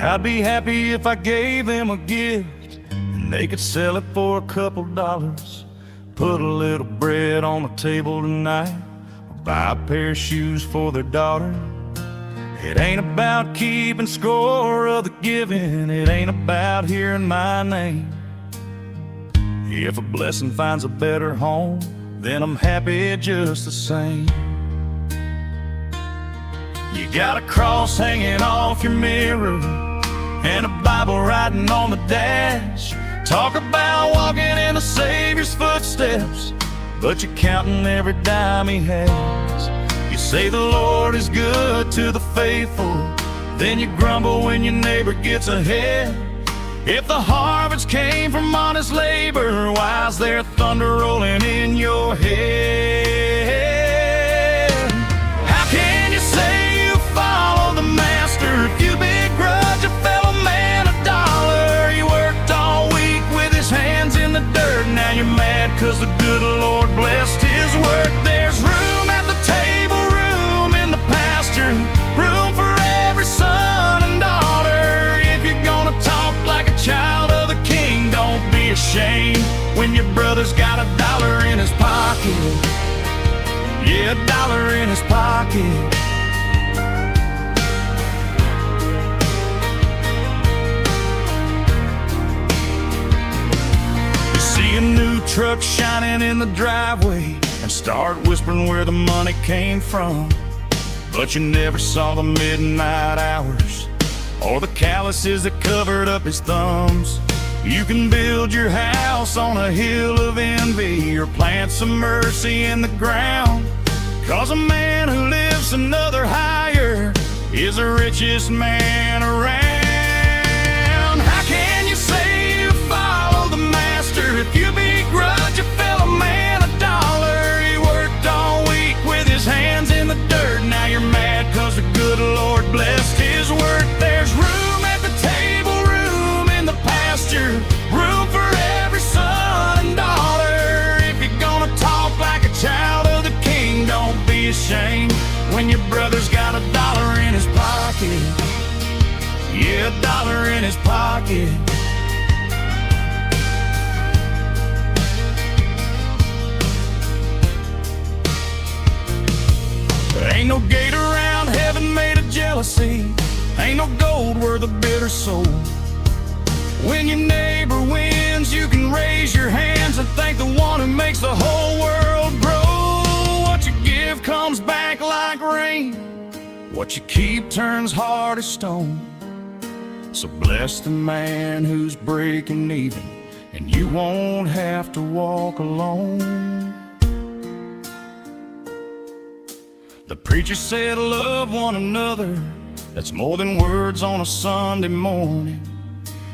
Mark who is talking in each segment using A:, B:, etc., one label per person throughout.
A: I'd be happy if I gave them a gift and they could sell it for a couple dollars. Put a little bread on the table tonight, or buy a pair of shoes for their daughter. It ain't about keeping score of the giving, it ain't about hearing my name. If a blessing finds a better home, then I'm happy just the same. You got a cross hanging off your mirror and a Bible writing on the dash. Talk about walking in the Savior's footsteps, but you're counting every dime he has. You say the Lord is good to the faithful, then you grumble when your neighbor gets ahead. If the harvest came from honest labor, why is there thunder rolling in your head? How can you say you follow the Master if you begrudge a fellow man a dollar? He worked all week with his hands in the dirt, now you're mad 'cause the good Lord blessed his work. There's room at the table, room in the pasture, room for every son and daughter. If you're gonna talk like a child of the King, don't be ashamed when your brother's got a dollar in his pocket. Yeah, a dollar in his pocket. You see a new truck shining in the driveway and start whispering where the money came from, but you never saw the midnight hours or the calluses that covered up his thumbs. You can build your house on a hill of envy or plant some mercy in the ground, 'cause a man who lifts another higher is the richest man around. How can you say you follow the Master if you begrudge a fellow man a dollar? He worked all week with his hands in the dirt, now you're mad 'cause the good Lord blessed his work. There's room at the table, room in the pasture, room for every son and daughter. If you're gonna talk like a child of the King, don't be ashamed when your brother's got a dollar in his pocket. Yeah, a dollar in his pocket. There ain't no gate around heaven made of jealousy, ain't no gold worth a bitter soul. When your neighbor wins, you can raise your hands and thank the one who makes the whole world grow. What you give comes back like rain, what you keep turns hard as stone. So bless the man who's breaking even, and you won't have to walk alone. The preacher said love one another, that's more than words on a Sunday morning.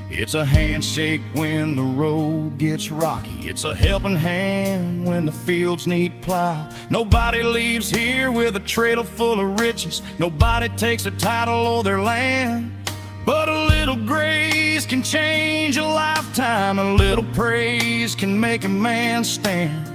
A: It's a handshake when the road gets rocky, it's a helping hand when the fields need plow. Nobody leaves here with a cradle full of riches, nobody takes a title or their land. But a little grace can change a lifetime, a little praise can make a man stand.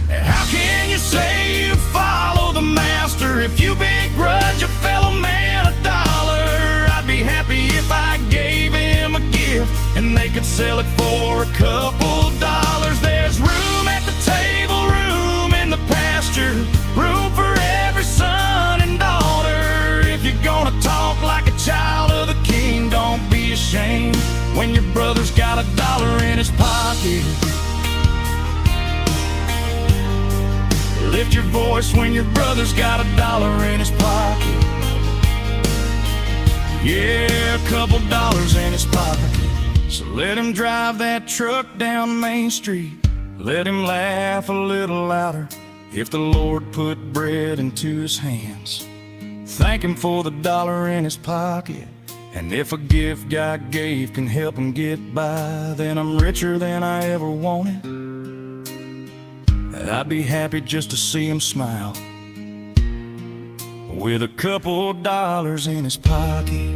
A: How can you say you follow the Master if you begrudge a fellow man a dollar? I'd be happy if I gave him a gift and they could sell it for a couple dollars. There's room at the table, room in the pasture, room for every son and daughter. If you're gonna talk like a child of the King, don't be ashamed when your brother's got a dollar in his pocket. Lift your voice when your brother's got a dollar in his pocket. Yeah, a couple dollars in his pocket. So let him drive that truck down Main Street, let him laugh a little louder. If the Lord put bread into his hands, thank him for the dollar in his pocket. And if a gift God gave can help him get by, then I'm richer than I ever wanted. I'd be happy just to see him smile with a couple dollars in his pocket.